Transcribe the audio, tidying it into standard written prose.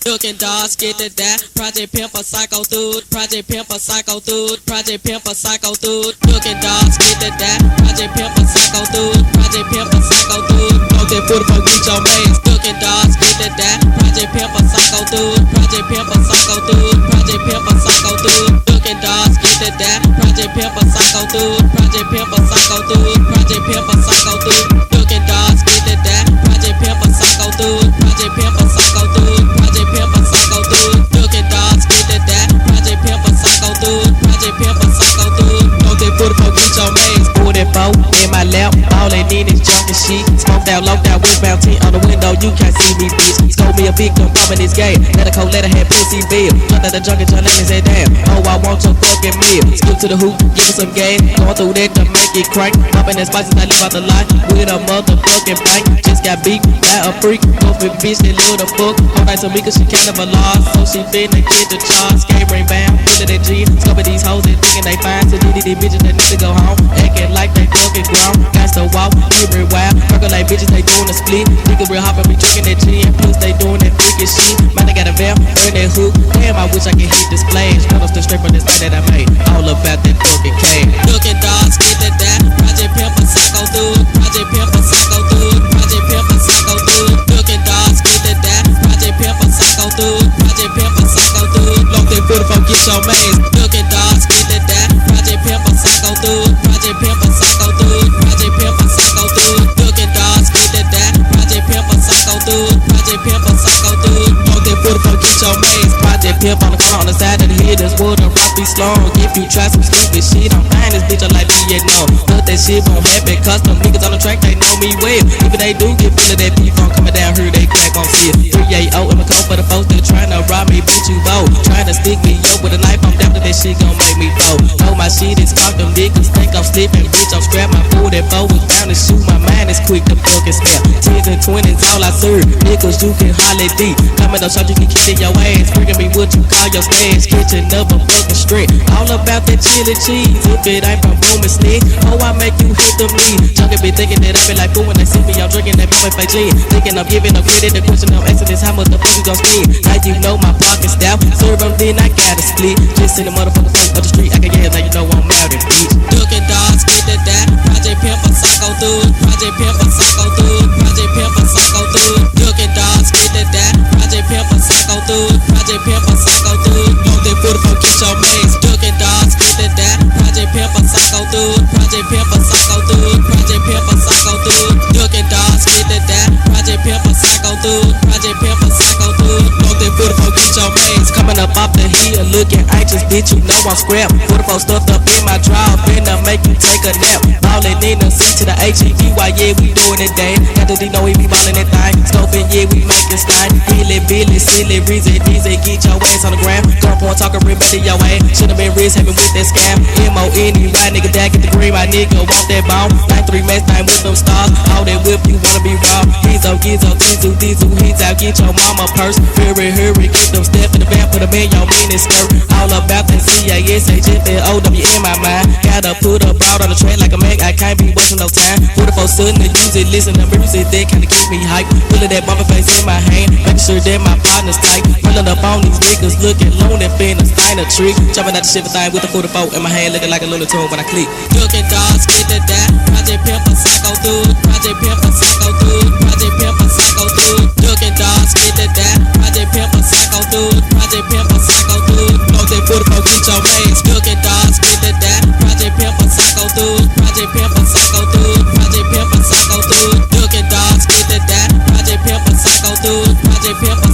Looking dogs, get to that. Project Pimp a psycho dude. Project Pimp a psycho dude. Project Pimp a psycho dude. Looking dogs, get to that. Project Pimp a psycho dude. Project Pimp a psycho dude. Don't get food for get your mains. Looking dogs, get to that. Project Pimp a psycho dude. Project Pimp a psycho dude. Project Pimp a psycho dude. Looking dogs, get to that. Project Pimp a psycho dude. Project Pimp a psycho dude. Project Pimp a psycho dude. Looking dogs, get to that. Project Pimp a psycho dude. Project Pimp a psycho dude. Project Pimp a psycho dude. Looking dogs, get to that. Project Pimp a psycho dude. Project Pimp a psycho dude. Don't get food for get your mains. Pull that boat in my lap. All they need is junk and shit. Smoke down, locked down, westbound tint on the window. You can't see me, bitch. Scold me a victim, I'm in this game. Let a cold letter have pussy bill. Jumped out the junk and your lemon said damn. Oh, I want your fucking meal. Scoop to the hoop, give it some game. Going through that to make it crank. Popping that spices, I live out the line. With a motherfucking bank. Just got beat by a freak. Open bitch, that little fuck. Hold night to me cause she kind of a loss. So she finna get the charge. Skate ring bound, pull it that G. Scoping these hoes that thinking they fine. So these bitches that need to go home. Acting like they fucking grown. Got to walk, every wild. Percolate bitches, they doing a split. Niggas real hoppin', be drinking that gin. Plus they doing that freaking shit. Man, I got a valve, burn that hook. Damn, I wish I could hit this splash. Put up the straight from this thing that I made. All about that fucking cash. Looking dogs, get to that. Project Pimp a psycho dude. Project Pimp a psycho dude. Project Pimp a psycho dude. Looking dogs, get to that. Project Pimp a psycho dude. Project Pimp a psycho dude. Long that foot for get your mains. Looking dogs, get to that. Project Pimp a psycho dude. Project Pimp a psycho dude. Project Pimp a psycho dude. Looking dogs, get to that. Project Pimp a psycho dude. Project Pimp a psycho dude. Long that foot for get your mains. Project Pimp on the corner on the side of the head. That's wood and rock be slow. If you try some stupid shit, I'm fine this bitch. I like me, you know. But that shit won't happen. Custom niggas on the track, they know me well. Even they do get full of that P-Funk coming down here, they crack on shit. 380 in my coat for the folks that tryna rob me, bitch, you bold. Tryna stick me up with a knife, I'm down to that shit gon' make me fold. Know my shit is fucked, them niggas think I'm slipping, bitch, I'm strapped. My fool that bow was down to shoot, my mind is quick to fucking snap. 10s and 20s, all I serve. Niggas, you can holler deep. Coming up shot, you can kick in your ass. Bringing me what you call your stash. Kitchen up a fucking strip. All about that chili cheese. If it ain't from booming slick, oh, I make you hit them knees. Junkie be thinking that I be like boo when they see me. I'm drinking that boy fake lean. Thinking I'm giving them credit. The question I'm asking is how much the fuck you gon' spend. Now you know my pocket style. Serve them, then I gotta split. Just in the motherfucking front of the street. I can yell, now you know I'm out and bitch. Looking dogs, get to that. Project Pimp a psycho dude. Project Pimp a psycho dude. Project Pimp a psycho dude. Looking dogs, get to that. Project Pimp a psycho dude. Project Pimp a psycho dude. Long that foot for get your mains. Looking dogs, get to that. Project Pimp a psycho dude. Project Pimp a psycho dude. Project Pimp a psycho dude. Looking dogs, get to that. Project Pimp a psycho dude. Project Pimp a psycho dude. Long that foot for get your mains. Coming up off the hill, looking anxious, bitch, you know I'm scrap. 44 stuffed up in my drawer, finna make you take a nap. Ballin' in the C to the H-E-D-Y, yeah, we doing it, dang. Got the D-No, we be ballin' that thing. Scoping, yeah, we making stein. Billy, silly, reason, easy, get your ass on the ground. Girl, point talking real better your ass. Should've been wrist having with that scam. M-O-N-E-Y, nigga, that get the green, my nigga, want that bone. 9-3 match time with them stars. All that whip, you wanna be raw. Gizzo, diesel, he's out, get your mama purse. Hurry, get them step in the van, put them in your mini skirt. All about that C-A-S-H-F-L-O-W in my mind. Gotta put a broad on the track like a Mac, I can't be wasting no time. 44 sudden to use it, listen to music, that kinda keep me hype. Pulling that bumper face in my hand, making sure that my partner's tight. Pulling up on these niggas, looking lonely, finna sign a trick. Jumping out the shit thing with the 44 in my hand, looking like a Looney Tune when I click. Looking dogs, get to that. Project Pimp a psycho dude. Project Pimp a psycho dude. Project Pimp a psycho dude. Looking dogs, get to that. Project Pimp a psycho dude. Project Pimp a psycho dude. Long that 44, get your mains. Looking dogs, get to that. Project Pimp a psycho dude. Project Pimp a psycho dude. Project Pimp a psycho dude. Looking dogs, get to that. Project Pimp a psycho dude. Project Pimp